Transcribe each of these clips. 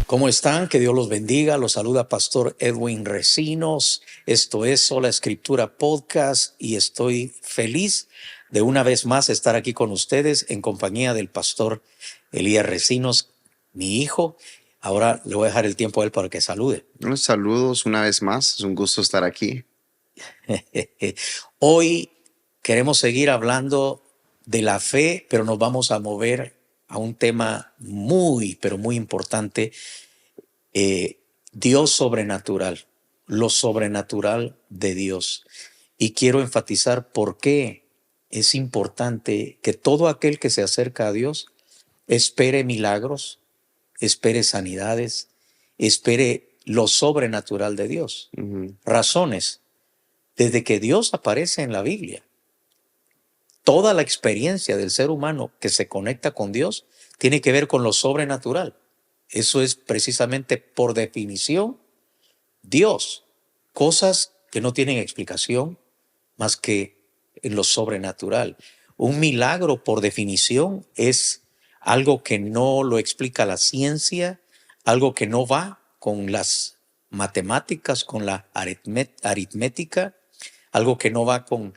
¿Cómo están? Que Dios los bendiga. Los saluda Pastor Edwin Recinos. Esto es Sola Escritura Podcast y estoy feliz de una vez más estar aquí con ustedes en compañía del Pastor Elías Recinos, mi hijo. Ahora le voy a dejar el tiempo a él para que salude. Saludos una vez más, es un gusto estar aquí. Hoy queremos seguir hablando de la fe, pero nos vamos a mover a un tema muy, pero muy importante. Dios sobrenatural, lo sobrenatural de Dios. Y quiero enfatizar por qué es importante que todo aquel que se acerca a Dios espere milagros, espere sanidades, espere lo sobrenatural de Dios. Razones. Desde que Dios aparece en la Biblia, toda la experiencia del ser humano que se conecta con Dios tiene que ver con lo sobrenatural. Eso es precisamente por definición Dios. Cosas que no tienen explicación más que en lo sobrenatural. Un milagro por definición es algo que no lo explica la ciencia, algo que no va con las matemáticas, con la aritmética, algo que no va con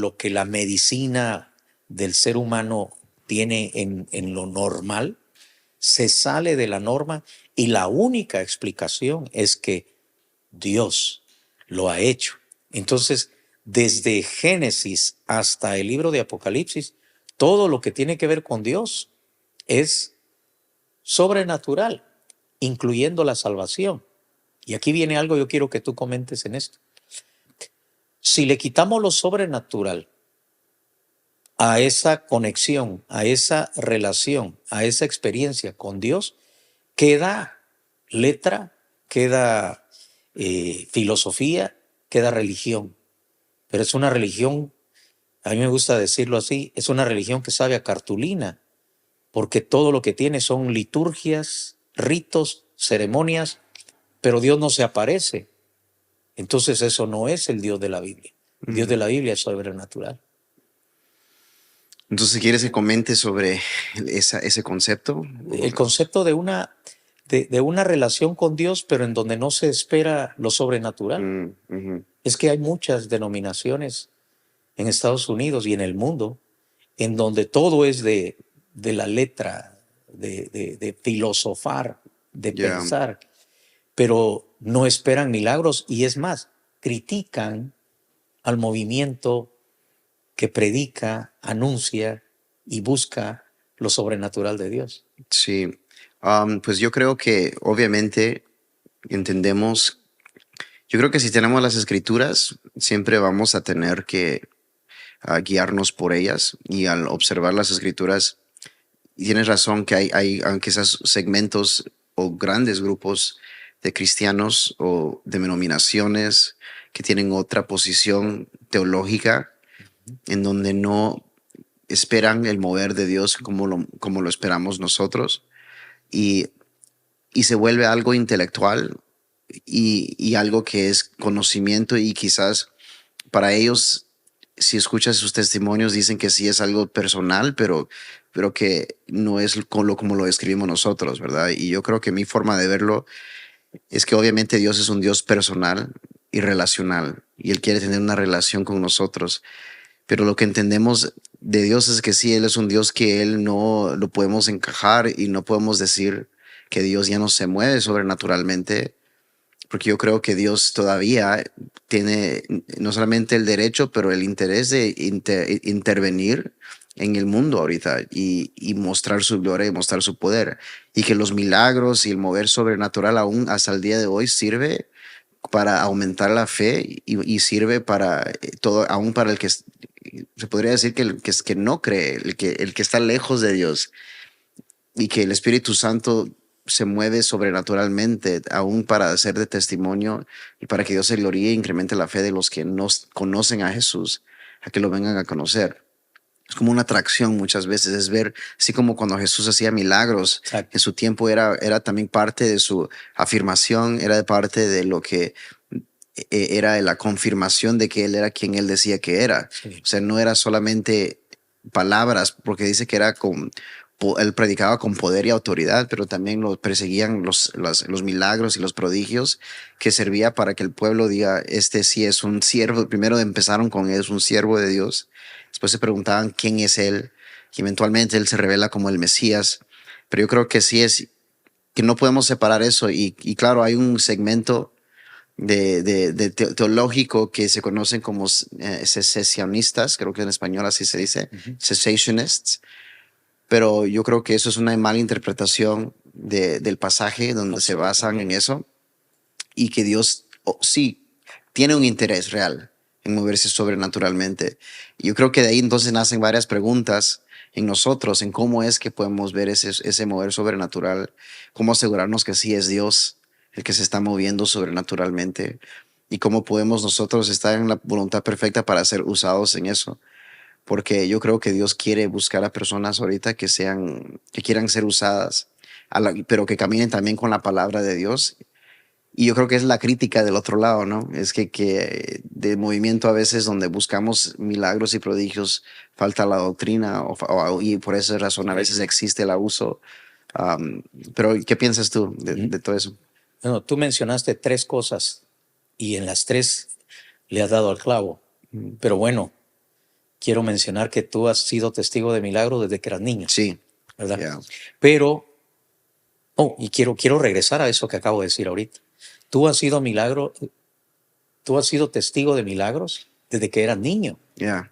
lo que la medicina del ser humano tiene en lo normal. Se sale de la norma y la única explicación es que Dios lo ha hecho. Entonces, desde Génesis hasta el libro de Apocalipsis, todo lo que tiene que ver con Dios es sobrenatural, incluyendo la salvación. Y aquí viene algo, yo quiero que tú comentes en esto. Si le quitamos lo sobrenatural a esa conexión, a esa relación, a esa experiencia con Dios, queda letra, queda filosofía, queda religión. Pero es una religión, a mí me gusta decirlo así, es una religión que sabe a cartulina, porque todo lo que tiene son liturgias, ritos, ceremonias, pero Dios no se aparece. Entonces eso no es el Dios de la Biblia. El Dios de la Biblia es sobrenatural. Entonces, ¿quieres que comente sobre ese concepto? El concepto de una relación con Dios, pero en donde no se espera lo sobrenatural. Es que hay muchas denominaciones en Estados Unidos y en el mundo en donde todo es de la letra, de filosofar, de pensar, pero no esperan milagros y es más, critican al movimiento que predica, anuncia y busca lo sobrenatural de Dios. Sí, pues yo creo que obviamente entendemos, yo creo que si tenemos las escrituras, siempre vamos a tener que guiarnos por ellas, y al observar las escrituras, tienes razón que aunque esos segmentos o grandes grupos de cristianos o de denominaciones que tienen otra posición teológica en donde no esperan el mover de Dios como lo esperamos nosotros, y, y se vuelve algo intelectual y algo que es conocimiento, y quizás para ellos, si escuchas sus testimonios, dicen que sí es algo personal, pero que no es como lo describimos nosotros, ¿verdad? Y yo creo que mi forma de verlo es que obviamente Dios es un Dios personal y relacional, y Él quiere tener una relación con nosotros. Pero lo que entendemos de Dios es que sí, Él es un Dios que Él no lo podemos encajar, y no podemos decir que Dios ya no se mueve sobrenaturalmente, porque yo creo que Dios todavía tiene no solamente el derecho, pero el interés de intervenir en el mundo ahorita, y mostrar su gloria y mostrar su poder, y que los milagros y el mover sobrenatural aún hasta el día de hoy sirve para aumentar la fe, y sirve para todo, aún para el que se podría decir que que no cree, el que está lejos de Dios, y que el Espíritu Santo se mueve sobrenaturalmente aún para hacer de testimonio, y para que Dios se gloríe e incremente la fe de los que no conocen a Jesús, a que lo vengan a conocer. Es como una atracción muchas veces, es ver, así como cuando Jesús hacía milagros. Exacto. En su tiempo era también parte de su afirmación, era parte de lo que era la confirmación de que Él era quien Él decía que era. Sí. O sea, no era solamente palabras, porque dice que era él predicaba con poder y autoridad, pero también lo perseguían los milagros y los prodigios que servía para que el pueblo diga, este sí es un siervo. Primero empezaron con es un siervo de Dios, después se preguntaban quién es él, y eventualmente él se revela como el Mesías. Pero yo creo que sí es que no podemos separar eso y claro, hay un segmento teológico que se conocen como secesionistas, creo que en español así se dice, Ujú. cessationists, pero yo creo que eso es una mala interpretación del pasaje donde se basan en Absolutamente. eso y que Dios sí tiene un interés real en moverse sobrenaturalmente. Y yo creo que de ahí entonces nacen varias preguntas en nosotros, en cómo es que podemos ver ese mover sobrenatural, cómo asegurarnos que sí es Dios el que se está moviendo sobrenaturalmente y cómo podemos nosotros estar en la voluntad perfecta para ser usados en eso. Porque yo creo que Dios quiere buscar a personas ahorita que quieran ser usadas, pero que caminen también con la palabra de Dios. Y yo creo que es la crítica del otro lado, ¿no? Es que de movimiento a veces donde buscamos milagros y prodigios falta la doctrina y por esa razón a veces Correcto. existe el abuso. Um, pero ¿qué piensas tú Ujú. de todo eso? Bueno, tú mencionaste tres cosas y en las tres le has dado al clavo. Mm, Pero bueno, quiero mencionar que tú has sido testigo de milagros desde que eras niño, sí, ¿verdad? yeah, Pero, y quiero regresar a eso que acabo de decir ahorita. Tú has sido milagro, tú has sido testigo de milagros desde que eras niño. yeah,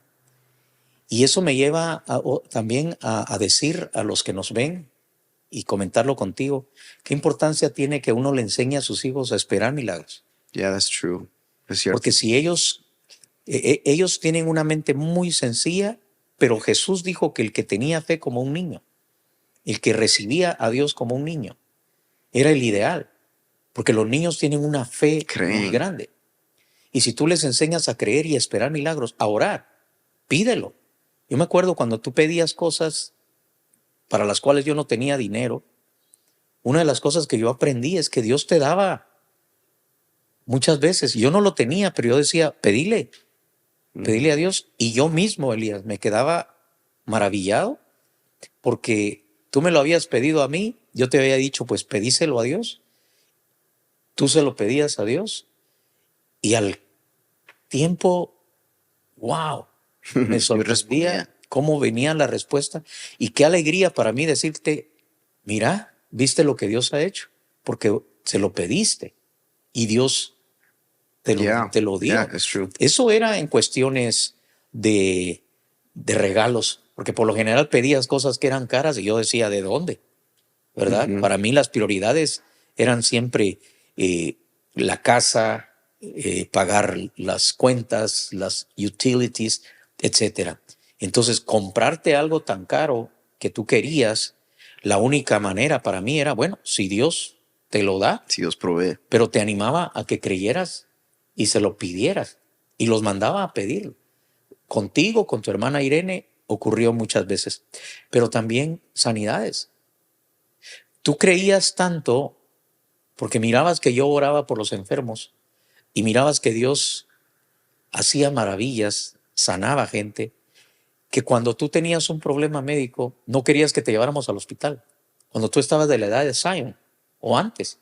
Y eso me lleva también a decir a los que nos ven y comentarlo contigo, qué importancia tiene que uno le enseñe a sus hijos a esperar milagros. yeah, that's true. Es Porque cierto. si ellos tienen una mente muy sencilla, pero Jesús dijo que el que tenía fe como un niño, el que recibía a Dios como un niño, era el ideal, porque los niños tienen una fe muy Creen. grande. Y si tú les enseñas a creer y a esperar milagros, a orar, pídelo. Yo me acuerdo cuando tú pedías cosas para las cuales yo no tenía dinero, una de las cosas que yo aprendí es que Dios te daba muchas veces. Yo no lo tenía, pero yo decía, Ujú. pedile a Dios. Y yo mismo, Elías, me quedaba maravillado porque tú me lo habías pedido a mí, yo te había dicho, pues pedíselo a Dios, tú se lo pedías a Dios y al tiempo, wow, me Yo sorprendía respondía. cómo venía la respuesta y qué alegría para mí decirte, mira, viste lo que Dios ha hecho, porque se lo pediste y Dios Yeah, te lo yeah, dio. it's true. Eso era en cuestiones de, de regalos, porque por lo general pedías cosas que eran caras y yo decía, ¿de dónde? ¿Verdad? Ujú. Para mí las prioridades eran siempre eh, la casa, pagar las cuentas, las utilities, etcétera. Entonces, comprarte algo tan caro que tú querías, la única manera para mí era, bueno, si Dios te lo da, Si Dios provee. pero te animaba a que creyeras y se lo pidieras y los mandaba a pedir. Contigo, con tu hermana Irene, ocurrió muchas veces, pero también sanidades. Tú creías tanto porque mirabas que yo oraba por los enfermos y mirabas que Dios hacía maravillas, sanaba gente, que cuando tú tenías un problema médico no querías que te lleváramos al hospital. Cuando tú estabas de la edad de Zion o antes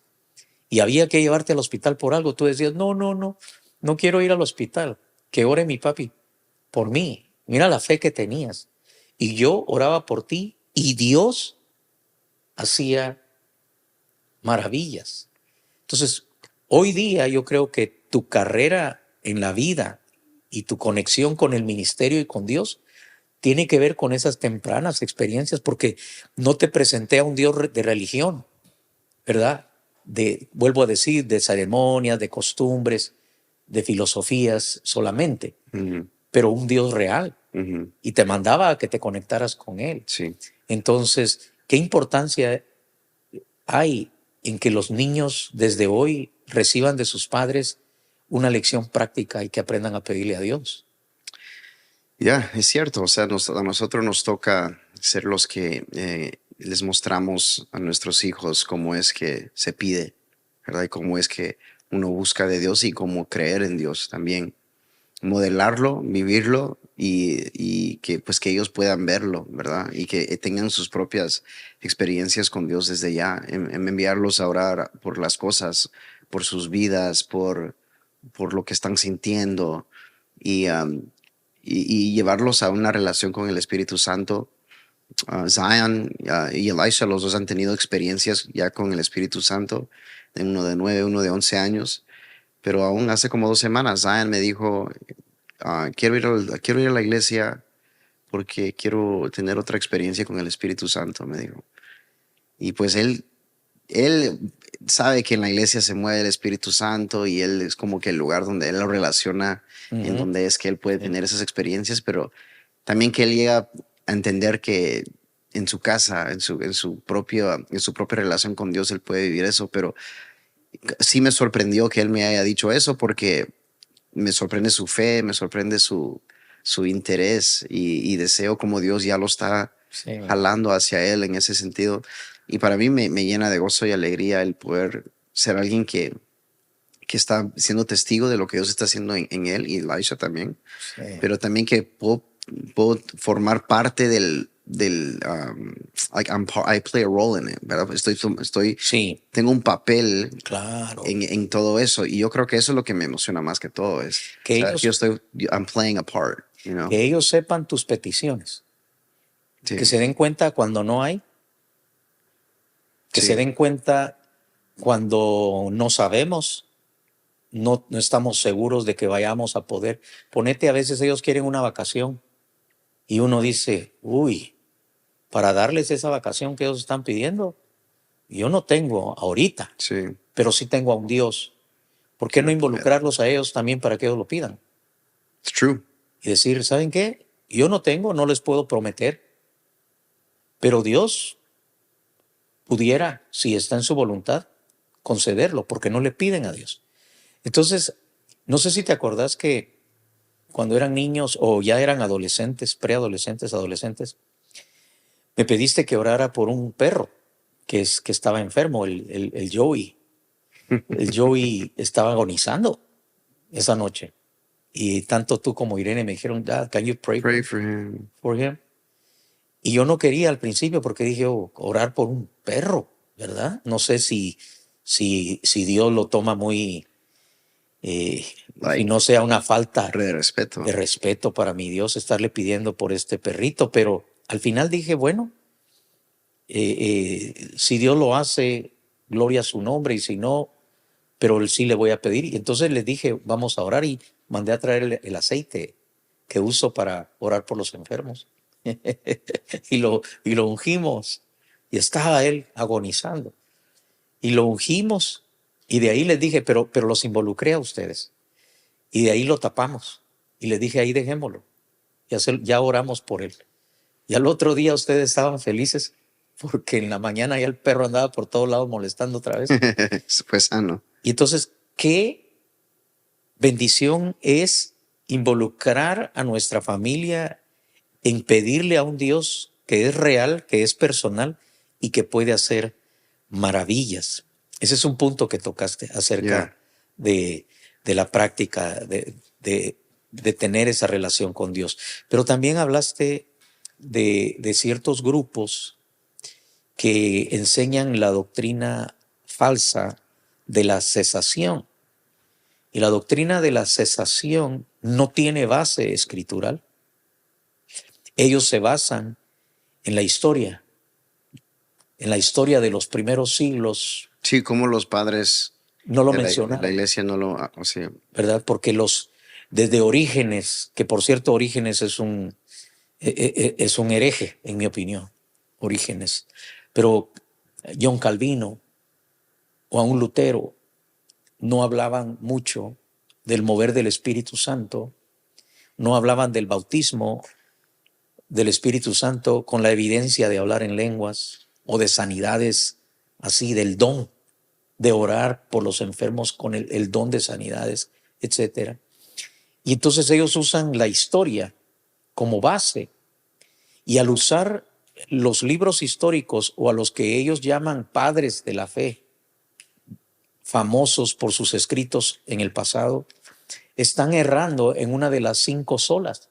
y había que llevarte al hospital por algo, tú decías, no, no, no, no quiero ir al hospital, que ore mi papi por mí. Mira la fe que tenías. Y yo oraba por ti y Dios hacía maravillas. Entonces, hoy día yo creo que tu carrera en la vida y tu conexión con el ministerio y con Dios tiene que ver con esas tempranas experiencias, porque no te presenté a un Dios de religión, ¿verdad? Vuelvo a decir, de ceremonias, de costumbres, de filosofías solamente, Ujú, pero un Dios real. ujú. Y te mandaba a que te conectaras con Él. Sí. Entonces, ¿qué importancia hay en que los niños desde hoy reciban de sus padres una lección práctica y que aprendan a pedirle a Dios? Ya, es cierto. O sea, a nosotros nos toca ser los que les mostramos a nuestros hijos cómo es que se pide, ¿verdad? Y cómo es que uno busca de Dios y cómo creer en Dios también. Modelarlo, vivirlo y que pues que ellos puedan verlo, ¿verdad? Y que tengan sus propias experiencias con Dios desde ya, en enviarlos a orar por las cosas, por sus vidas, por lo que están sintiendo y, y llevarlos a una relación con el Espíritu Santo. Zion y Elisha, los dos han tenido experiencias ya con el Espíritu Santo, uno de 9, uno de 11 años, pero aún hace como 2 semanas Zion me dijo, quiero ir a la iglesia porque quiero tener otra experiencia con el Espíritu Santo, me dijo. Y pues él sabe que en la iglesia se mueve el Espíritu Santo y él es como que el lugar donde él lo relaciona, en Ujú. donde es que él puede Sí. tener esas experiencias, pero también que él llega a entender que en su casa, en su propia relación con Dios, él puede vivir eso, pero sí me sorprendió que él me haya dicho eso porque me sorprende su fe, me sorprende su interés y deseo como Dios ya lo está Sí. jalando hacia él en ese sentido. Y para mí me llena de gozo y alegría el poder ser alguien que está siendo testigo de lo que Dios está haciendo en él y Elisha también, Sí. pero también que puedo formar parte like I play a role in it, ¿verdad? Sí, Tengo un papel claro. en todo eso y yo creo que eso es lo que me emociona más que todo es Que saber que ellos, I'm playing a part, you know? que ellos sepan tus peticiones, Sí, que se den cuenta cuando no hay, que se sí, den cuenta cuando no sabemos, no estamos seguros de que vayamos a poder. Ponete, a veces ellos quieren una vacación y uno dice, uy, para darles esa vacación que ellos están pidiendo, yo no tengo ahorita, sí, pero sí tengo a un Dios. ¿Por que qué no lo puede. involucrarlos a ellos también para que ellos lo pidan? It's true. Y decir, ¿saben qué? Yo no tengo, no les puedo prometer, pero Dios pudiera, si está en su voluntad, concederlo, porque no le piden a Dios. Entonces, no sé si te acordás que cuando eran niños o ya eran adolescentes, preadolescentes, adolescentes, me pediste que orara por un perro que estaba enfermo, el Joey. El Joey estaba agonizando esa noche. Y tanto tú como Irene me dijeron, Dad, can you pray Pray for him. for him? Y yo no quería al principio porque dije, oh, orar por un perro, ¿verdad? No sé si Dios lo toma muy, si Like, no sea una falta de respeto. de respeto para mi Dios estarle pidiendo por este perrito, pero al final dije, bueno, si Dios lo hace, gloria a su nombre, y si no, pero sí le voy a pedir. Y entonces les dije, vamos a orar y mandé a traer el aceite que uso para orar por los enfermos. y lo ungimos. Y estaba él agonizando. Y lo ungimos. Y de ahí les dije, pero los involucré a ustedes. Y de ahí lo tapamos. Y les dije, ahí dejémoslo. Ya oramos por él. Y al otro día ustedes estaban felices porque en la mañana ya el perro andaba por todos lados molestando otra vez. Fue sano. Y entonces, ¿qué bendición es involucrar a nuestra familia en pedirle a un Dios que es real, que es personal y que puede hacer maravillas? Ese es un punto que tocaste Yeah. acerca de la práctica de tener esa relación con Dios. Pero también hablaste de ciertos grupos que enseñan la doctrina falsa de la cesación. Y la doctrina de la cesación no tiene base escritural. Ellos se basan en en la historia de los primeros siglos. Sí, como los padres No lo de la mencionaron, iglesia no lo, o sea, ¿verdad? Porque desde Orígenes, que por cierto Orígenes es un hereje, en mi opinión, Orígenes. Pero John Calvino o aún Lutero no hablaban mucho del mover del Espíritu Santo, no hablaban del bautismo del Espíritu Santo con la evidencia de hablar en lenguas o de sanidades, así del don de orar por los enfermos con el don de sanidades, etcétera. Y entonces ellos usan la historia como base y al usar los libros históricos o a los que ellos llaman padres de la fe, famosos por sus escritos en el pasado, están errando en una de las 5 solas.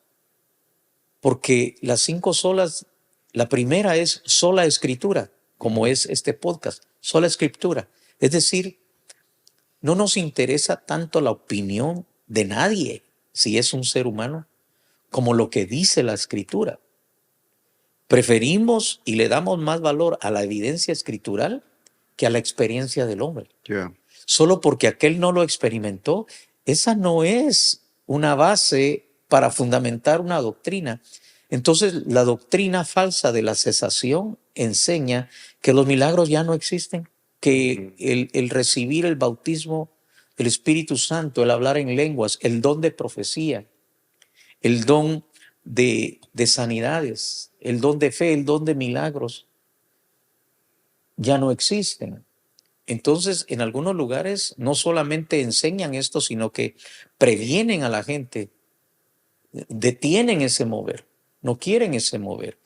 porque las 5 solas, la primera es sola escritura, como es este podcast, sola escritura. Es decir, no nos interesa tanto la opinión de nadie, si es un ser humano, como lo que dice la escritura. Preferimos y le damos más valor a la evidencia escritural que a la experiencia del hombre. Yeah. Solo porque aquel no lo experimentó, esa no es una base para fundamentar una doctrina. Entonces, la doctrina falsa de la cesación enseña que los milagros ya no existen, que el recibir el bautismo del Espíritu Santo, el hablar en lenguas, el don de profecía, el don de sanidades, el don de fe, el don de milagros, ya no existen. Entonces, en algunos lugares no solamente enseñan esto, sino que previenen a la gente, detienen ese mover, no quieren ese mover.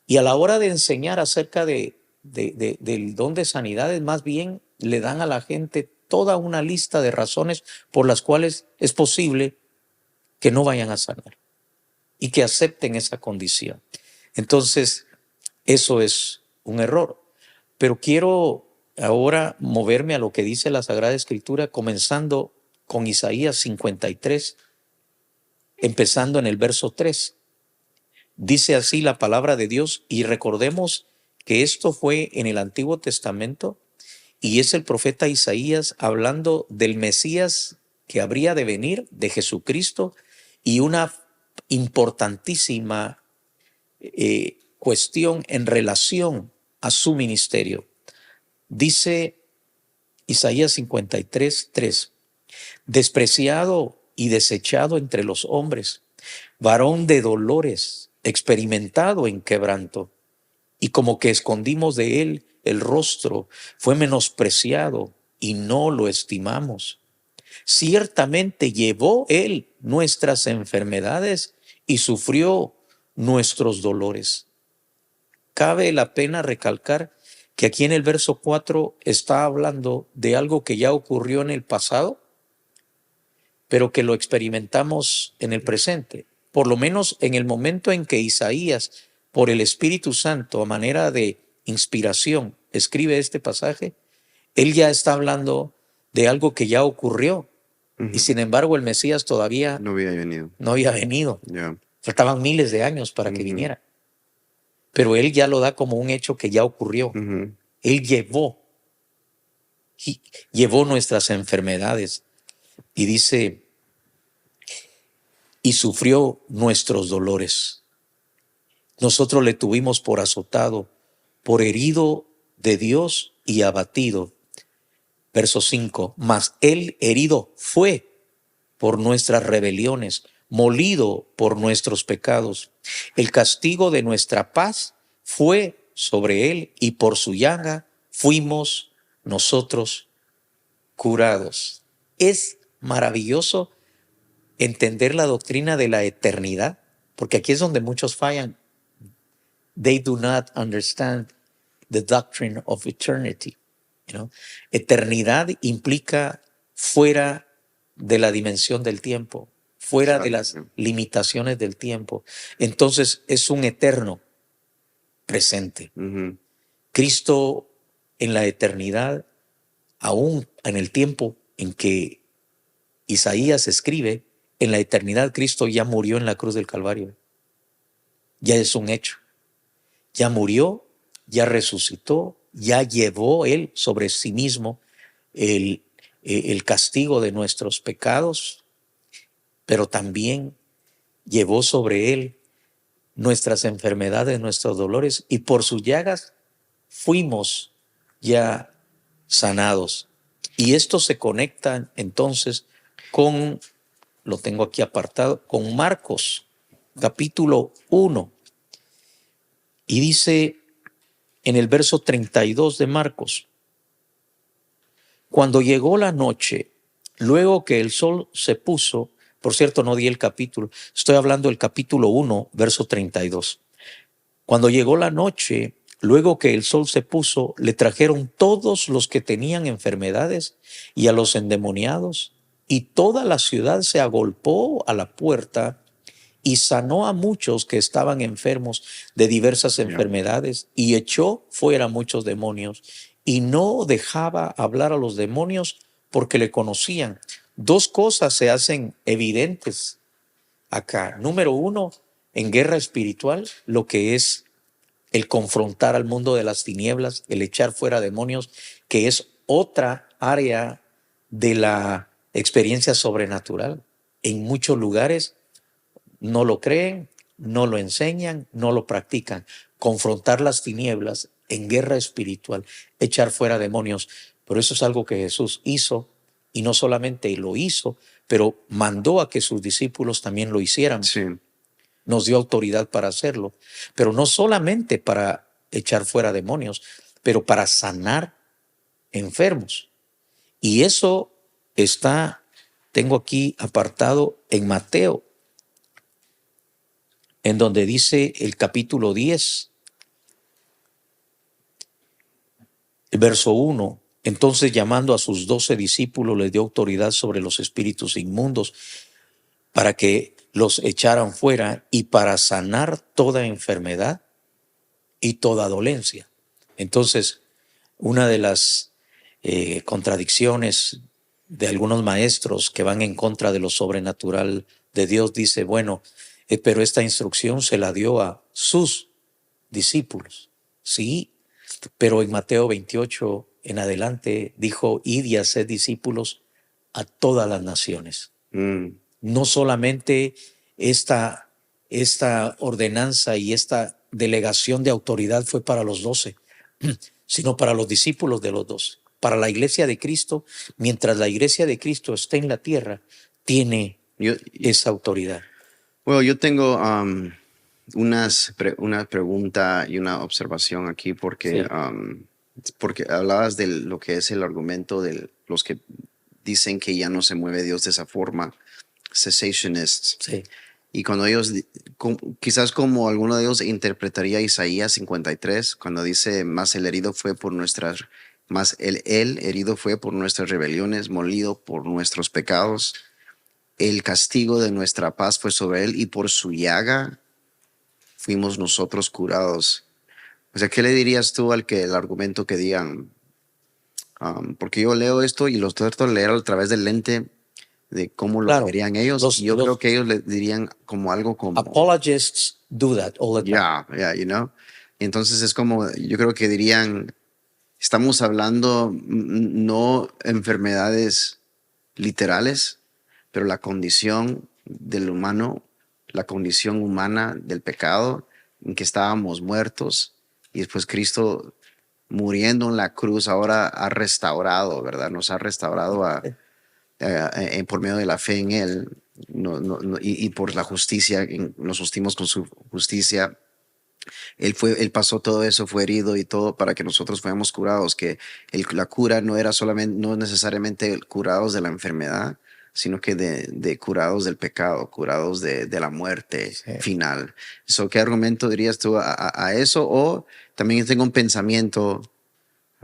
Y a la hora de enseñar acerca del don de sanidades, más bien le dan a la gente toda una lista de razones por las cuales es posible que no vayan a sanar y que acepten esa condición. Entonces, eso es un error. Pero quiero ahora moverme a lo que dice la Sagrada Escritura, comenzando con Isaías 53, empezando en el verso 3. Dice así la palabra de Dios, y recordemos que esto fue en el Antiguo Testamento, y es el profeta Isaías hablando del Mesías que habría de venir, de Jesucristo, y una importantísima cuestión en relación a su ministerio. Dice Isaías 53:3, despreciado y desechado entre los hombres, varón de dolores, experimentado en quebranto, y como que escondimos de él el rostro, fue menospreciado y no lo estimamos. Ciertamente llevó él nuestras enfermedades y sufrió nuestros dolores. Cabe la pena recalcar que aquí en el verso 4 está hablando de algo que ya ocurrió en el pasado, pero que lo experimentamos en el presente. Por lo menos en el momento en que Isaías, por el Espíritu Santo, a manera de inspiración, escribe este pasaje, él ya está hablando de algo que ya ocurrió. Y sin embargo, el Mesías todavía No había venido. no había venido. Yeah. Faltaban miles de años para que viniera. Pero él ya lo da como un hecho que ya ocurrió. Él llevó nuestras enfermedades. Y dice, y sufrió nuestros dolores. Nosotros le tuvimos por azotado, por herido de Dios y abatido. Verso 5, mas él herido fue por nuestras rebeliones, molido por nuestros pecados. El castigo de nuestra paz fue sobre él y por su llaga fuimos nosotros curados. Es maravilloso entender la doctrina de la eternidad, porque aquí es donde muchos fallan. They do not understand the doctrine of eternity. Eternidad implica fuera de la dimensión del tiempo, fuera de las limitaciones del tiempo. Entonces es un eterno presente. Cristo en la eternidad, aún en el tiempo en que Isaías escribe, en la eternidad Cristo ya murió en la cruz del Calvario. Ya es un hecho. Ya murió, ya resucitó, ya llevó él sobre sí mismo el castigo de nuestros pecados, pero también llevó sobre él nuestras enfermedades, nuestros dolores, y por sus llagas fuimos ya sanados. Y esto se conecta entonces con, lo tengo aquí apartado, con Marcos, capítulo 1. Y dice en el verso 32 de Marcos, cuando llegó la noche, luego que el sol se puso, por cierto, no di el capítulo, estoy hablando del capítulo 1, verso 32. Cuando llegó la noche, luego que el sol se puso, le trajeron todos los que tenían enfermedades y a los endemoniados, y toda la ciudad se agolpó a la puerta y sanó a muchos que estaban enfermos de diversas Yeah. enfermedades y echó fuera muchos demonios y no dejaba hablar a los demonios porque le conocían. Dos cosas se hacen evidentes acá. Número uno, en guerra espiritual, lo que es el confrontar al mundo de las tinieblas, el echar fuera demonios, que es otra área de la experiencia sobrenatural. En muchos lugares no lo creen, no lo enseñan, no lo practican. Confrontar las tinieblas en guerra espiritual, echar fuera demonios. Pero eso es algo que Jesús hizo y no solamente lo hizo, pero mandó a que sus discípulos también lo hicieran. Sí. Nos dio autoridad para hacerlo, pero no solamente para echar fuera demonios, pero para sanar enfermos. Y eso está, tengo aquí apartado en Mateo, en donde dice el capítulo 10, el verso 1. Entonces, llamando a sus 12 discípulos, les dio autoridad sobre los espíritus inmundos para que los echaran fuera y para sanar toda enfermedad y toda dolencia. Entonces, una de las contradicciones de algunos maestros que van en contra de lo sobrenatural de Dios dice, bueno, pero esta instrucción se la dio a sus discípulos. Sí, pero en Mateo 28 en adelante dijo, id y haced discípulos a todas las naciones. No solamente esta ordenanza y esta delegación de autoridad fue para los 12, sino para los discípulos de los 12. Para la iglesia de Cristo, mientras la iglesia de Cristo esté en la tierra, tiene esa autoridad. Bueno, yo tengo una pregunta y una observación aquí porque, porque hablabas de lo que es el argumento de los que dicen que ya no se mueve Dios de esa forma, cessationists. Sí. Y cuando ellos, quizás como alguno de ellos interpretaría Isaías 53, cuando dice, más el herido fue por nuestras, más el herido fue por nuestras rebeliones, molido por nuestros pecados. El castigo de nuestra paz fue sobre él y por su llaga fuimos nosotros curados. O sea, ¿qué le dirías tú al que el argumento que digan? Porque yo leo esto y lo trato de leer a través del lente de cómo lo verían ellos. Yo creo que ellos le dirían como algo como... Apologists do that all the time. Yeah, you know. Entonces es como, yo creo que dirían, estamos hablando no enfermedades literales, pero la condición del humano, la condición humana del pecado, en que estábamos muertos y después Cristo muriendo en la cruz ahora ha restaurado, ¿verdad? Nos ha restaurado por medio de la fe en Él y por la justicia, nos sustimos con su justicia. Él pasó todo eso, fue herido y todo para que nosotros fuéramos curados, que la cura no era solamente, no necesariamente curados de la enfermedad, sino que de curados del pecado, curados de la muerte final. ¿Qué argumento dirías tú a eso? O también tengo un pensamiento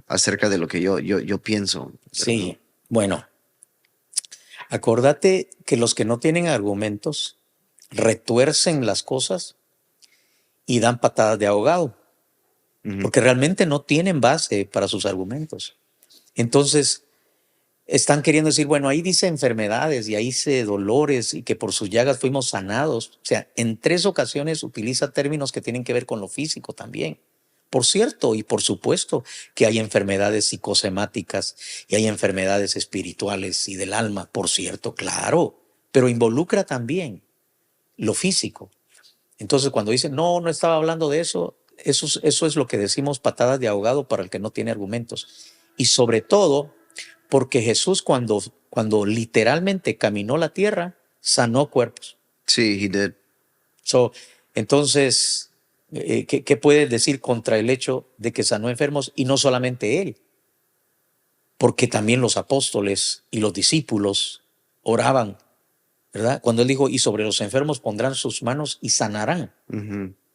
acerca de lo que yo pienso. Sí, bueno, acordate que los que no tienen argumentos retuercen las cosas y dan patadas de ahogado, porque realmente no tienen base para sus argumentos. Entonces, están queriendo decir, bueno, ahí dice enfermedades y ahí dice dolores y que por sus llagas fuimos sanados. O sea, en 3 ocasiones utiliza términos que tienen que ver con lo físico también. Por cierto, y por supuesto que hay enfermedades psicosomáticas y hay enfermedades espirituales y del alma, por cierto, claro, pero involucra también lo físico. Entonces, cuando dicen, no estaba hablando de eso, eso es lo que decimos patadas de ahogado para el que no tiene argumentos. Y sobre todo, porque Jesús cuando literalmente caminó la tierra, sanó cuerpos. Sí, he did. Entonces, ¿qué puedes decir contra el hecho de que sanó enfermos? Y no solamente él, porque también los apóstoles y los discípulos oraban, ¿verdad? Cuando él dijo, y sobre los enfermos pondrán sus manos y sanarán.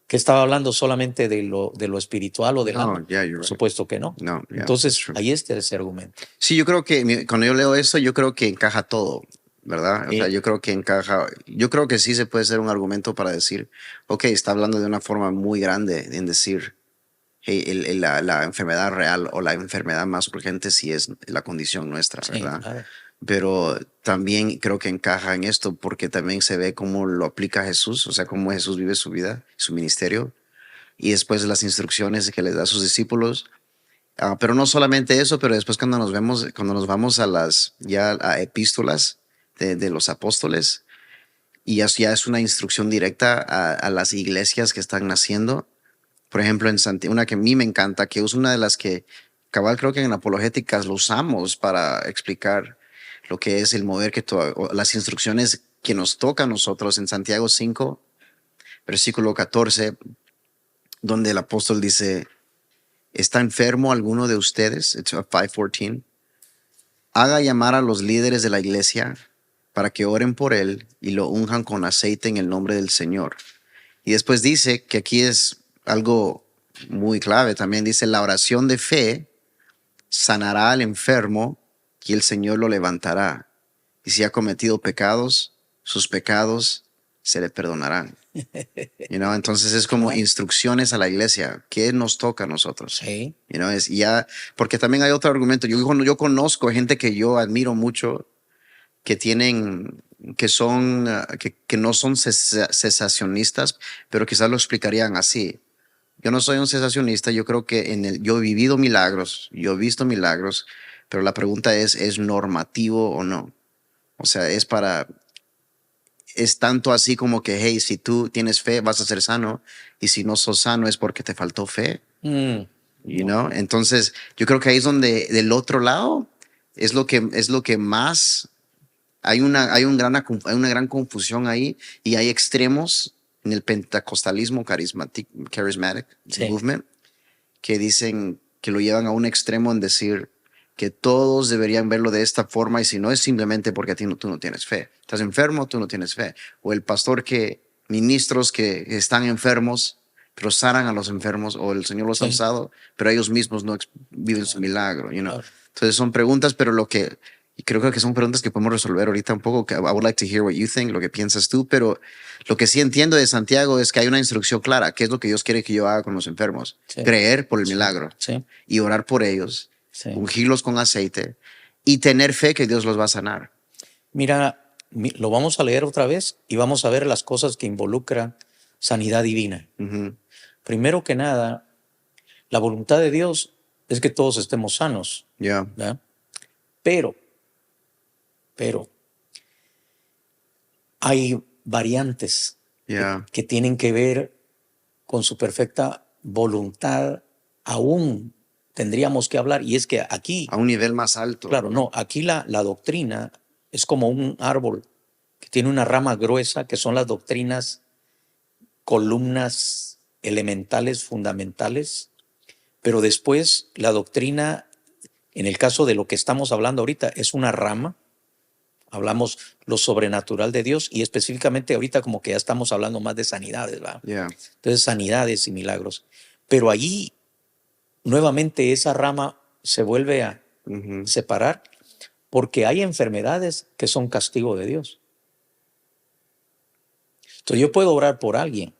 ¿Que estaba hablando solamente de lo espiritual o del alma? Por supuesto que no. Entonces, ahí está ese argumento. Sí, yo creo que cuando yo leo eso, yo creo que encaja todo. ¿verdad? O sea, Eh, yo creo que encaja, yo creo que sí se puede ser un argumento para decir, ok, está hablando de una forma muy grande en decir, hey, la enfermedad real o la enfermedad más urgente sí es la condición nuestra, sí, ¿verdad? claro. Pero también creo que encaja en esto porque también se ve cómo lo aplica Jesús, o sea, cómo Jesús vive su vida, su ministerio, y después las instrucciones que le da a sus discípulos. Pero no solamente eso, pero después cuando nos vemos, cuando nos vamos a las ya a epístolas de los apóstoles, y ya es una instrucción directa a las iglesias que están naciendo. Por ejemplo, en Santiago, una que a mí me encanta, que es una de las que cabal creo que en apologéticas lo usamos para explicar lo que es el mover o las instrucciones que nos toca a nosotros en Santiago 5 versículo 14 donde el apóstol dice, ¿está enfermo alguno de ustedes? It's 5:14. Haga llamar a los líderes de la iglesia para que oren por él y lo unjan con aceite en el nombre del Señor. Y después dice que aquí es algo muy clave. También dice, la oración de fe sanará al enfermo y el Señor lo levantará. Y si ha cometido pecados, sus pecados se le perdonarán. Entonces es como Claro. instrucciones a la iglesia. ¿Qué nos toca a nosotros? Sí. Es ya, porque también hay otro argumento. Yo conozco gente que yo admiro mucho que tienen, que son, que no son cesacionistas, pero quizás lo explicarían así. Yo no soy un cesacionista, yo creo que yo he vivido milagros, yo he visto milagros, pero la pregunta ¿es normativo o no? O sea, es tanto así como que, hey, si tú tienes fe, vas a ser sano, y si no sos sano es porque te faltó fe, Mm, no. Entonces, yo creo que ahí es donde del otro lado es lo que más hay una gran confusión ahí y hay extremos en el pentecostalismo charismatic Sí. movement que dicen que lo llevan a un extremo en decir que todos deberían verlo de esta forma y si no es simplemente porque tú no tienes fe. Estás enfermo, tú no tienes fe. O el pastor ministros que están enfermos, pero sanan a los enfermos o el Señor los ha Sí. usado, pero ellos mismos no viven su Claro. milagro. Claro. Entonces son preguntas, pero y creo que son preguntas que podemos resolver ahorita un poco. I would like to hear what you think, lo que piensas tú, pero lo que sí entiendo de Santiago es que hay una instrucción clara. ¿Qué es lo que Dios quiere que yo haga con los enfermos? Sí. Creer por el Sí. milagro Sí. y orar por ellos, Sí. ungirlos con aceite y tener fe que Dios los va a sanar. Mira, lo vamos a leer otra vez y vamos a ver las cosas que involucran sanidad divina. Ujú. Primero que nada, la voluntad de Dios es que todos estemos sanos, Yeah, ¿verdad? Pero, pero hay variantes yeah. que tienen que ver con su perfecta voluntad. Aún tendríamos que hablar, y es que aquí, A un nivel más alto, claro, ¿verdad? no, aquí la doctrina es como un árbol que tiene una rama gruesa, que son las doctrinas, columnas elementales, fundamentales, pero después la doctrina, en el caso de lo que estamos hablando ahorita, es una rama. Hablamos lo sobrenatural de Dios y específicamente ahorita como que ya estamos hablando más de sanidades, ¿verdad? Yeah. Entonces, sanidades y milagros. Pero allí, nuevamente, esa rama se vuelve a Ujú. separar porque hay enfermedades que son castigo de Dios. Entonces, yo puedo orar por alguien,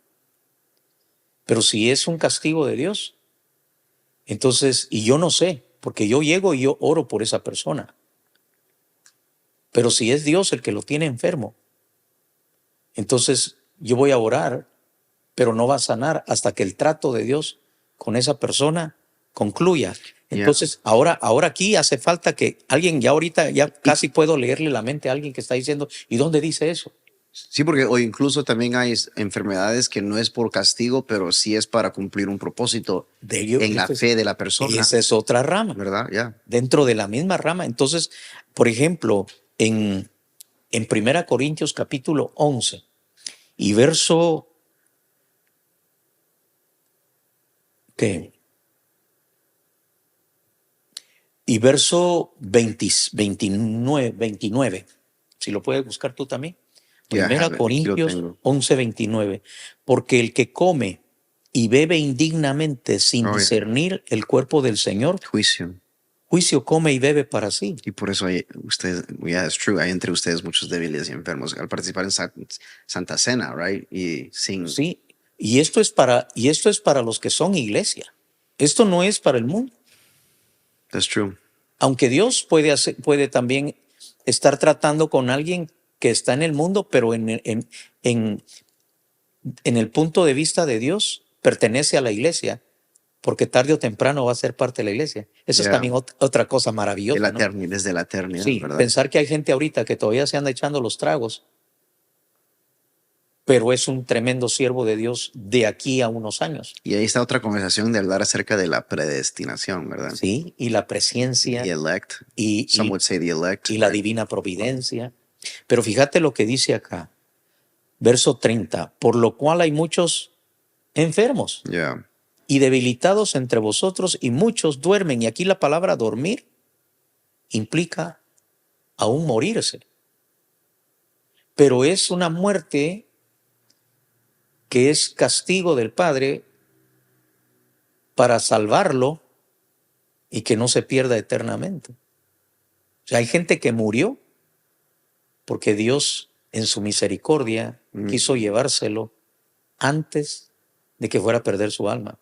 pero si es un castigo de Dios, entonces, y yo no sé, porque yo llego y yo oro por esa persona. Pero si es Dios el que lo tiene enfermo, entonces yo voy a orar, pero no va a sanar hasta que el trato de Dios con esa persona concluya. Yeah. Entonces, ahora aquí hace falta que alguien, ya ahorita, ya Y, casi puedo leerle la mente a alguien que está diciendo, ¿y dónde dice eso? sí, porque o incluso también hay enfermedades que no es por castigo, pero sí es para cumplir un propósito De ello, en la fe de la persona, esa es otra rama, ¿verdad? Ya. dentro de la misma rama. Entonces, por ejemplo, en 1 Corintios capítulo 11 y verso, ¿qué? Y verso 20, 29, si lo puedes buscar tú también. Yeah, I Primera have it. Aquí lo Corintios tengo. 11:29. Porque el que come y bebe indignamente sin Oh, yeah. discernir el cuerpo del Señor, Juicio. juicio come y bebe para sí. Y por eso hay ustedes, yeah, it's true, hay entre ustedes muchos débiles y enfermos al participar en Santa Cena, right? Y sin, Sí, y esto es para los que son iglesia. Esto no es para el mundo. that's true. Aunque Dios puede también estar tratando con alguien que está en el mundo, pero en, en el punto de vista de Dios, pertenece a la iglesia, porque tarde o temprano va a ser parte de la iglesia. Eso es Yeah, también otra cosa maravillosa, ¿no? desde la eternidad, Sí, ¿verdad? pensar que hay gente ahorita que todavía se anda echando los tragos, pero es un tremendo siervo de Dios de aquí a unos años. Y ahí está otra conversación de hablar acerca de la predestinación, ¿verdad? Sí, y la The presencia elect, y, some y, would say the elect, y la right? divina providencia. Pero fíjate lo que dice acá, verso 30, por lo cual hay muchos enfermos Yeah, y debilitados entre vosotros y muchos duermen. Y aquí la palabra dormir implica aún morirse, pero es una muerte que es castigo del Padre para salvarlo y que no se pierda eternamente. O sea, hay gente que murió porque Dios en su misericordia quiso llevárselo antes de que fuera a perder su alma.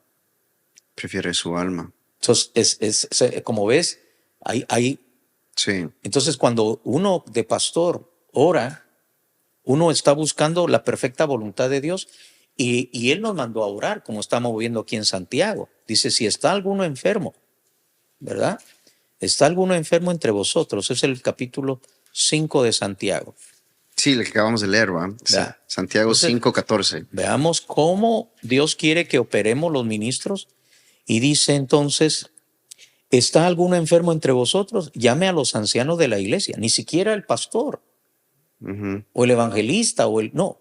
prefiere su alma. Entonces, como ves, Sí, entonces cuando uno de pastor ora, uno está buscando la perfecta voluntad de Dios y Él nos mandó a orar, como estamos viendo aquí en Santiago. Dice, si está alguno enfermo, ¿verdad? ¿Está alguno enfermo entre vosotros? Es el capítulo 5 de Santiago. sí, lo que acabamos de leer, ¿va? ¿Verdad? Santiago Entonces, 5:14. veamos cómo Dios quiere que operemos los ministros. Y dice entonces, ¿está alguno enfermo entre vosotros? Llame a los ancianos de la iglesia, ni siquiera el pastor Ujú. o el evangelista no,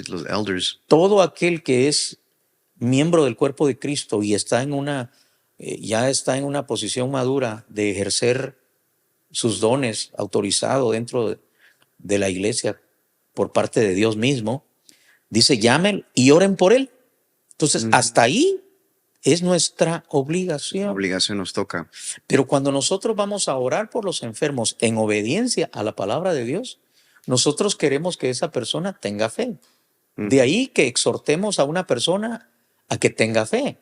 Los elders. todo aquel que es miembro del cuerpo de Cristo y está ya está en una posición madura de ejercer sus dones autorizado dentro de la iglesia por parte de Dios mismo, dice, llamen y oren por él. Entonces, Ujú. hasta ahí es nuestra obligación. Obligación nos toca. Pero cuando nosotros vamos a orar por los enfermos en obediencia a la palabra de Dios, nosotros queremos que esa persona tenga fe. De ahí que exhortemos a una persona a que tenga fe.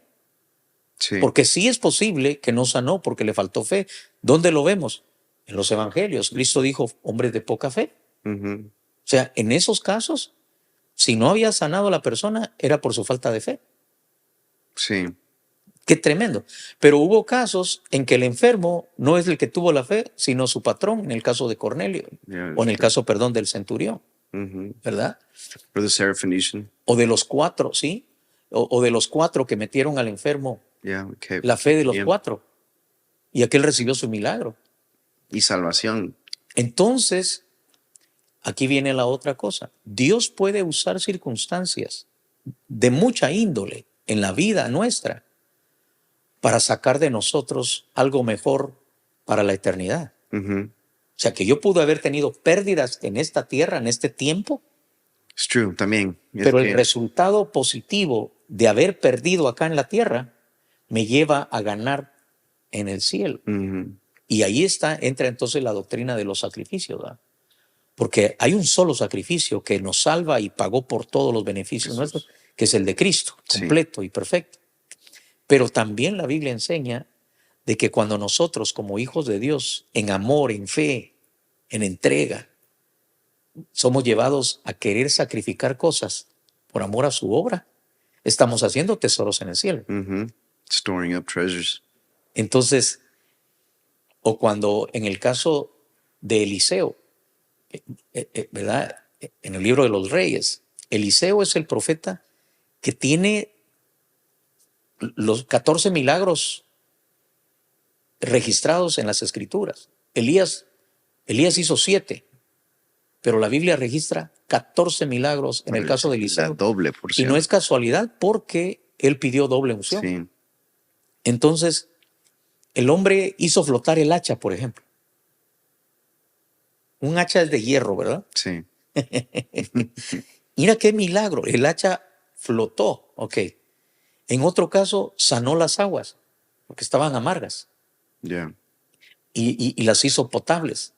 Sí. Porque sí es posible que no sanó porque le faltó fe. ¿Dónde lo vemos? En los evangelios. Cristo dijo, hombres de poca fe. Ujú. O sea, en esos casos, si no había sanado a la persona, era por su falta de fe. Sí. Qué tremendo. Pero hubo casos en que el enfermo no es el que tuvo la fe, sino su patrón, en el caso de Cornelio, Yeah, o en el sure. caso, perdón, del centurión, Ujú. ¿verdad? Brother Seraphonician. O de los cuatro, ¿sí? O de los cuatro que metieron al enfermo, Yeah, okay. la fe de los Bien. cuatro, y aquel recibió su milagro. Y salvación. Entonces, aquí viene la otra cosa. Dios puede usar circunstancias de mucha índole en la vida nuestra para sacar de nosotros algo mejor para la eternidad. Ujú. O sea, que yo pude haber tenido pérdidas en esta tierra, en este tiempo, It's true, también. Es pero el que resultado positivo de haber perdido acá en la tierra me lleva a ganar en el cielo. ujú. Y ahí entra entonces la doctrina de los sacrificios, ¿verdad? Porque hay un solo sacrificio que nos salva y pagó por todos los beneficios nuestros, que es el de Cristo, Sí. completo y perfecto. Pero también la Biblia enseña de que cuando nosotros como hijos de Dios, en amor, en fe, en entrega, somos llevados a querer sacrificar cosas por amor a su obra, estamos haciendo tesoros en el cielo. Ujú. Storing up treasures. Entonces, o cuando en el caso de Eliseo, ¿verdad? En el libro de los reyes, Eliseo es el profeta que tiene los 14 milagros registrados en las escrituras. Elías hizo 7, pero la Biblia registra 14 milagros en el caso de La Eliseo. doble Y porción. no es casualidad porque él pidió doble unción. Sí. Entonces, el hombre hizo flotar el hacha, por ejemplo. Un hacha es de hierro, ¿verdad? Sí. Mira qué milagro. El hacha flotó, ok. En otro caso, sanó las aguas, porque estaban amargas. Yeah. y las hizo potables.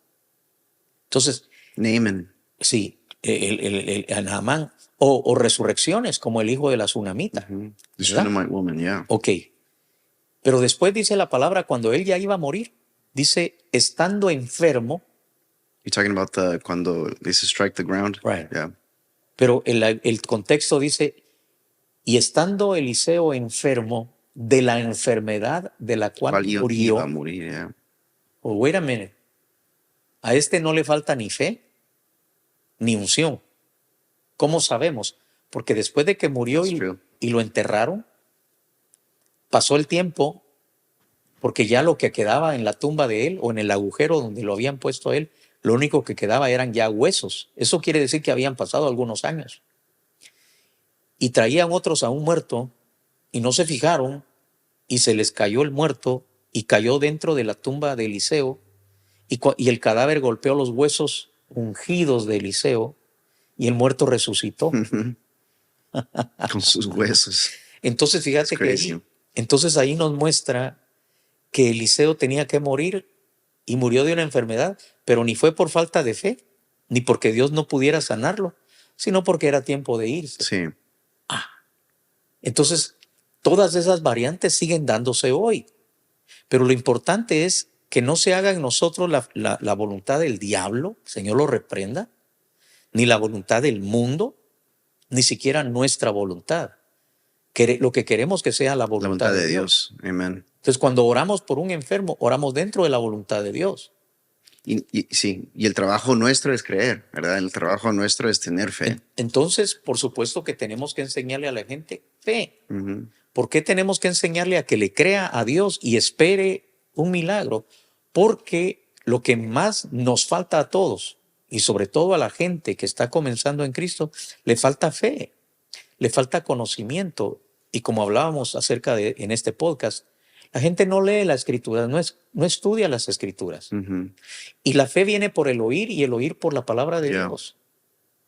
Entonces, Naaman. sí, el Naamán, o resurrecciones como el hijo de la tsunamita, The ¿verdad? Shunammite woman, yeah. Ok, pero después dice la palabra, cuando él ya iba a morir, dice, estando enfermo, You're talking about cuando they strike the ground? right, Yeah. pero el contexto dice, y estando Eliseo enfermo de la enfermedad de la cual ¿Cuál iba a murió, morir? Yeah. oh, wait a minute, a este no le falta ni fe ni unción. ¿Cómo sabemos? Porque después de que murió That's true. y lo enterraron, pasó el tiempo, porque ya lo que quedaba en la tumba de él o en el agujero donde lo habían puesto a él, lo único que quedaba eran ya huesos. Eso quiere decir que habían pasado algunos años. Y traían otros a un muerto y no se fijaron y se les cayó el muerto y cayó dentro de la tumba de Eliseo y el cadáver golpeó los huesos ungidos de Eliseo y el muerto resucitó. Con sus huesos. Entonces It's fíjate que crazy. entonces ahí nos muestra que Eliseo tenía que morir y murió de una enfermedad, pero ni fue por falta de fe, ni porque Dios no pudiera sanarlo, sino porque era tiempo de irse. Sí. Entonces, todas esas variantes siguen dándose hoy, pero lo importante es que no se haga en nosotros la voluntad del diablo, Señor lo reprenda, ni la voluntad del mundo, ni siquiera nuestra voluntad. Lo que queremos que sea la La voluntad voluntad de de Dios. Dios. Amen. Entonces, cuando oramos por un enfermo, oramos dentro de la voluntad de Dios. Y sí, y el trabajo nuestro es creer, ¿verdad? El trabajo nuestro es tener fe. Entonces, por supuesto que tenemos que enseñarle a la gente fe. Ujú. ¿Por qué tenemos que enseñarle a que le crea a Dios y espere un milagro? Porque lo que más nos falta a todos, y sobre todo a la gente que está comenzando en Cristo, le falta fe, le falta conocimiento. Y como hablábamos acerca de en este podcast, la gente no lee la escritura, no estudia las escrituras. Ujú. Y la fe viene por el oír y el oír por la palabra de Yeah. Dios.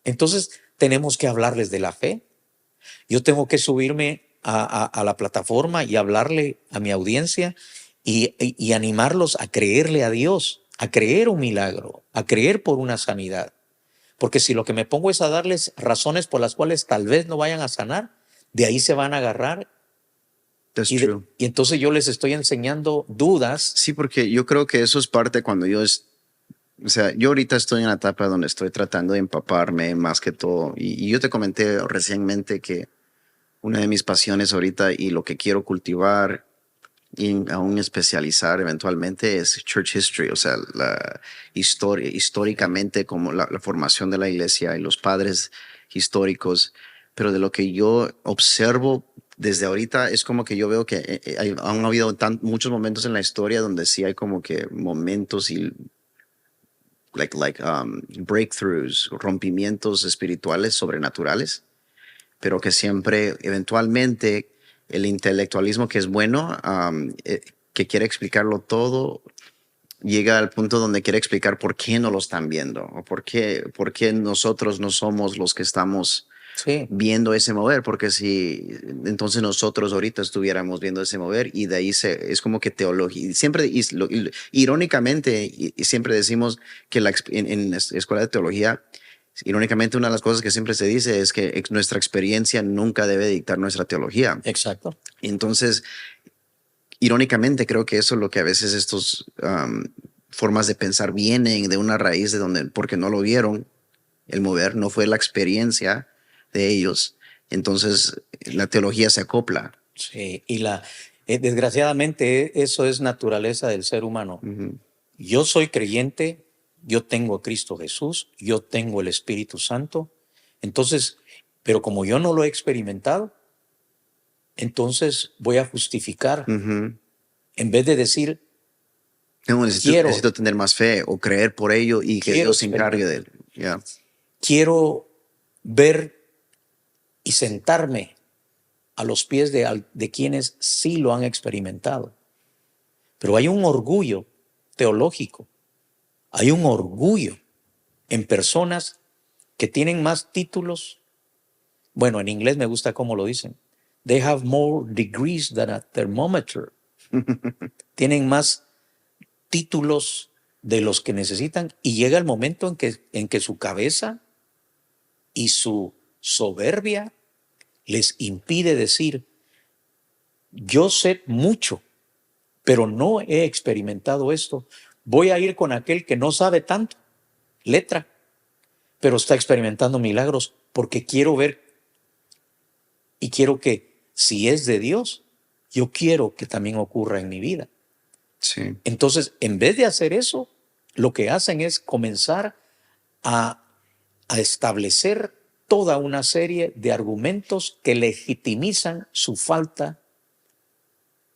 Entonces, tenemos que hablarles de la fe. Yo tengo que subirme a la plataforma y hablarle a mi audiencia y animarlos a creerle a Dios, a creer un milagro, a creer por una sanidad. Porque si lo que me pongo es a darles razones por las cuales tal vez no vayan a sanar, de ahí se van a agarrar That's y, true. y entonces yo les estoy enseñando dudas. Sí, porque yo creo que eso es parte cuando o sea, yo ahorita estoy en la etapa donde estoy tratando de empaparme más que todo. Y yo te comenté recientemente que una de mis pasiones ahorita y lo que quiero cultivar y aún especializar eventualmente es church history, o sea, la historia, históricamente como la formación de la iglesia y los padres históricos. Pero de lo que yo observo desde ahorita es como que yo veo que han habido muchos momentos en la historia donde sí hay como que momentos y breakthroughs, rompimientos espirituales, sobrenaturales, pero que siempre, eventualmente, el intelectualismo que es bueno, que quiere explicarlo todo, llega al punto donde quiere explicar por qué no lo están viendo o por qué nosotros no somos los que estamos Sí, viendo ese mover, porque si entonces nosotros ahorita estuviéramos viendo ese mover y de ahí es como que teología, siempre irónicamente y siempre decimos que en la escuela de teología, irónicamente una de las cosas que siempre se dice es que nuestra experiencia nunca debe dictar nuestra teología. exacto. Entonces, irónicamente creo que eso es lo que a veces estos formas de pensar vienen de una raíz de donde, porque no lo vieron, el mover no fue la experiencia de ellos, entonces la teología se acopla. Sí, y desgraciadamente eso es naturaleza del ser humano. Ujú. Yo soy creyente, yo tengo a Cristo Jesús, yo tengo el Espíritu Santo. Entonces, pero como yo no lo he experimentado, entonces voy a justificar Ujú. en vez de decir, No, quiero, necesito tener más fe o creer por ello y que quiero Dios se encargue de experimentar, él. Yeah. quiero ver y sentarme a los pies de quienes sí lo han experimentado. Pero hay un orgullo teológico, hay un orgullo en personas que tienen más títulos. Bueno, en inglés me gusta cómo lo dicen. They have more degrees than a thermometer. Tienen más títulos de los que necesitan y llega el momento en que su cabeza y su soberbia les impide decir, yo sé mucho, pero no he experimentado esto. Voy a ir con aquel que no sabe tanto, letra, pero está experimentando milagros porque quiero ver y quiero que si es de Dios, yo quiero que también ocurra en mi vida. Sí. Entonces, en vez de hacer eso, lo que hacen es comenzar a establecer toda una serie de argumentos que legitimizan su falta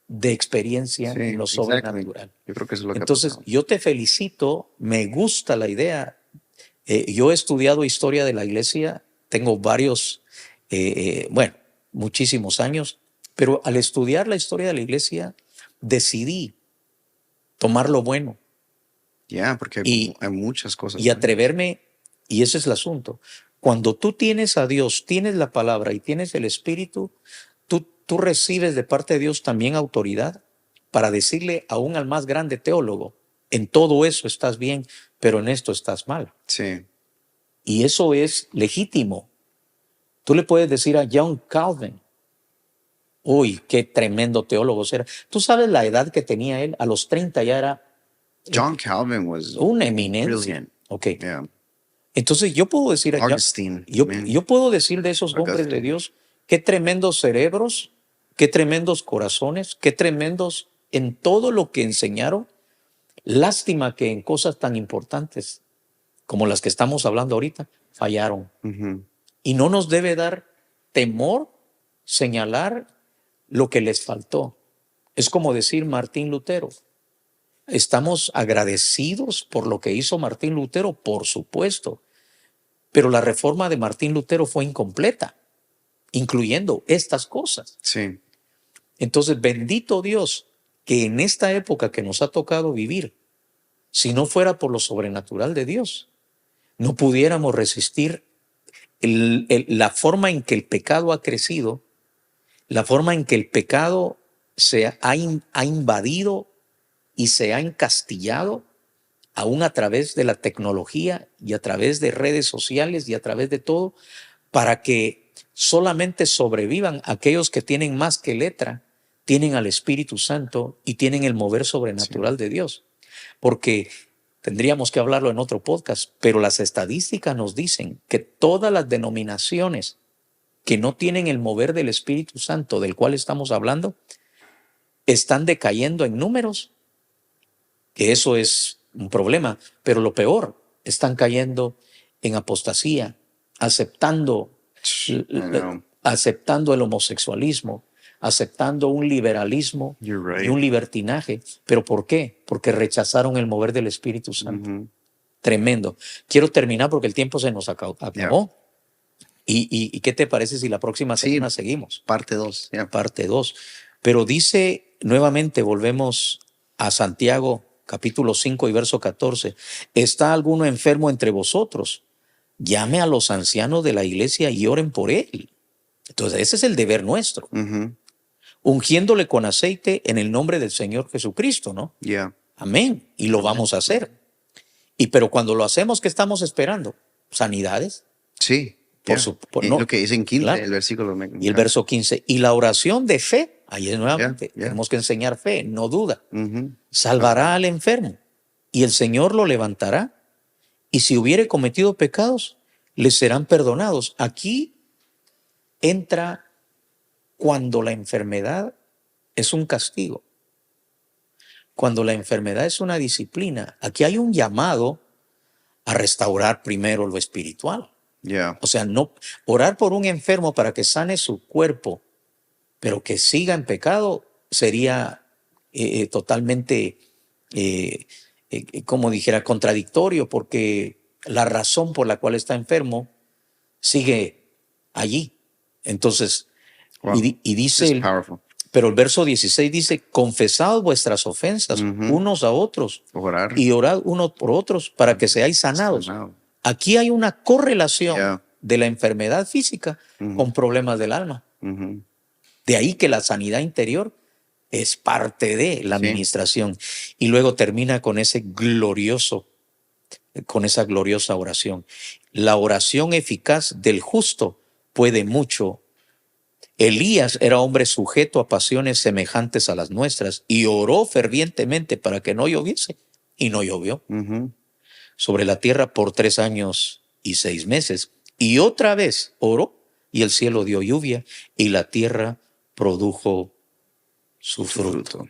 de experiencia Sí, en lo exactly. sobrenatural. Yo creo que eso es lo que ha Entonces, pasado. yo te felicito, me gusta la idea. Yo he estudiado historia de la iglesia, tengo muchísimos años, pero al estudiar la historia de la iglesia, decidí tomar lo bueno Ya, porque y, hay muchas cosas y buenas. atreverme, y ese es el asunto. Cuando tú tienes a Dios, tienes la palabra y tienes el Espíritu, tú recibes de parte de Dios también autoridad para decirle aún al más grande teólogo, en todo eso estás bien, pero en esto estás mal. Sí. Y eso es legítimo. Tú le puedes decir a John Calvin, uy, qué tremendo teólogo era. Tú sabes la edad que tenía él, a los 30 ya era John Calvin was una eminencia. brilliant. Ok. Yeah. Entonces yo puedo decir, Augustine, man. yo puedo decir de esos hombres de Augustine. Dios, qué tremendos cerebros, qué tremendos corazones, qué tremendos en todo lo que enseñaron. Lástima que en cosas tan importantes como las que estamos hablando ahorita, fallaron. Ujú. Y no nos debe dar temor señalar lo que les faltó. Es como decir Martín Lutero. Estamos agradecidos por lo que hizo Martín Lutero, por supuesto, pero la reforma de Martín Lutero fue incompleta, incluyendo estas cosas. Sí. Entonces, bendito Dios que en esta época que nos ha tocado vivir, si no fuera por lo sobrenatural de Dios, no pudiéramos resistir la forma en que el pecado ha crecido, la forma en que el pecado ha invadido y se ha encastillado, aún a través de la tecnología y a través de redes sociales y a través de todo, para que solamente sobrevivan aquellos que tienen más que letra, tienen al Espíritu Santo y tienen el mover sobrenatural de Dios. Porque tendríamos que hablarlo en otro podcast, pero las estadísticas nos dicen que todas las denominaciones que no tienen el mover del Espíritu Santo del cual estamos hablando, están decayendo en números, que eso es un problema, pero lo peor, están cayendo en apostasía, aceptando el homosexualismo, aceptando un liberalismo You're right. y un libertinaje. ¿Pero por qué? Porque rechazaron el mover del Espíritu Santo. Ujú. Tremendo. Quiero terminar porque el tiempo se nos acabó. Yeah. ¿Y qué te parece si la próxima Sí. semana seguimos? Parte 2. Yeah. Parte 2. Pero dice nuevamente, volvemos a Santiago capítulo 5 y verso 14. ¿Está alguno enfermo entre vosotros? Llame a los ancianos de la iglesia y oren por él. Entonces ese es el deber nuestro. Ujú. Ungiéndole con aceite en el nombre del Señor Jesucristo, ¿no? Yeah. Amén. Y lo vamos a hacer. Pero cuando lo hacemos, ¿qué estamos esperando? Sanidades. Sí. Por Yeah. no, Lo que dice en 15, claro. el versículo. Y el verso 15. Y la oración de fe, ahí es nuevamente, Yeah. tenemos que enseñar fe, no duda. Ujú. Salvará al enfermo y el Señor lo levantará. Y si hubiere cometido pecados, le serán perdonados. Aquí entra cuando la enfermedad es un castigo, cuando la enfermedad es una disciplina. Aquí hay un llamado a restaurar primero lo espiritual. Yeah. O sea, no orar por un enfermo para que sane su cuerpo, pero que siga en pecado, sería totalmente, como dijera, contradictorio, porque la razón por la cual está enfermo sigue allí. Entonces, Wow. y dice, Powerful. pero el verso 16 dice, confesad vuestras ofensas unos a otros Orar. y orad unos por otros para que seáis sanados. Sanado. Aquí hay una correlación Yeah. de la enfermedad física con problemas del alma. Ujú. De ahí que la sanidad interior es parte de la Sí. administración. Y luego termina con con esa gloriosa oración. La oración eficaz del justo puede mucho. Elías era hombre sujeto a pasiones semejantes a las nuestras y oró fervientemente para que no lloviese y no llovió Ujú. sobre la tierra por 3 años y 6 meses. Y otra vez oró y el cielo dio lluvia y la tierra produjo su Su fruto. fruto.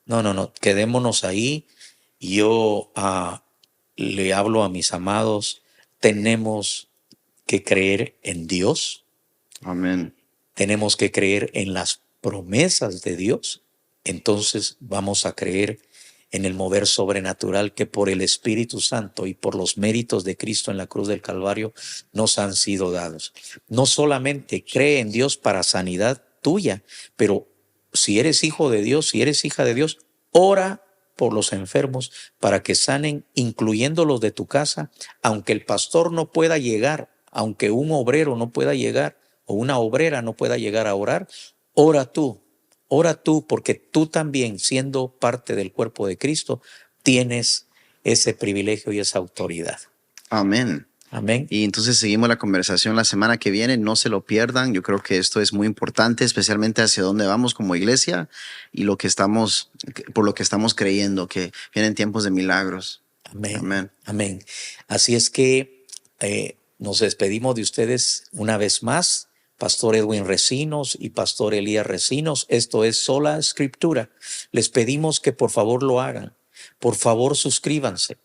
No, no, no, quedémonos ahí. Yo le hablo a mis amados, tenemos que creer en Dios, Amén. tenemos que creer en las promesas de Dios, entonces vamos a creer en el mover sobrenatural que por el Espíritu Santo y por los méritos de Cristo en la cruz del Calvario nos han sido dados. No solamente cree en Dios para sanidad tuya, pero si eres hijo de Dios, si eres hija de Dios, ora por los enfermos para que sanen, incluyendo los de tu casa, aunque el pastor no pueda llegar, aunque un obrero no pueda llegar o una obrera no pueda llegar a orar, ora tú. Ora tú, porque tú también, siendo parte del cuerpo de Cristo, tienes ese privilegio y esa autoridad. Amén. Amén. Y entonces seguimos la conversación la semana que viene. No se lo pierdan. Yo creo que esto es muy importante, especialmente hacia dónde vamos como iglesia y por lo que estamos creyendo, que vienen tiempos de milagros. Amén. Amén. Amén. Así es que nos despedimos de ustedes una vez más. Pastor Edwin Recinos y Pastor Elías Recinos. Esto es Sola Escritura. Les pedimos que por favor lo hagan. Por favor suscríbanse.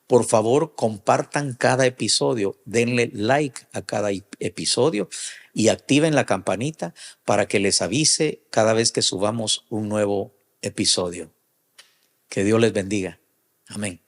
Por favor compartan cada episodio. Denle like a cada episodio y activen la campanita para que les avise cada vez que subamos un nuevo episodio. Que Dios les bendiga. Amén.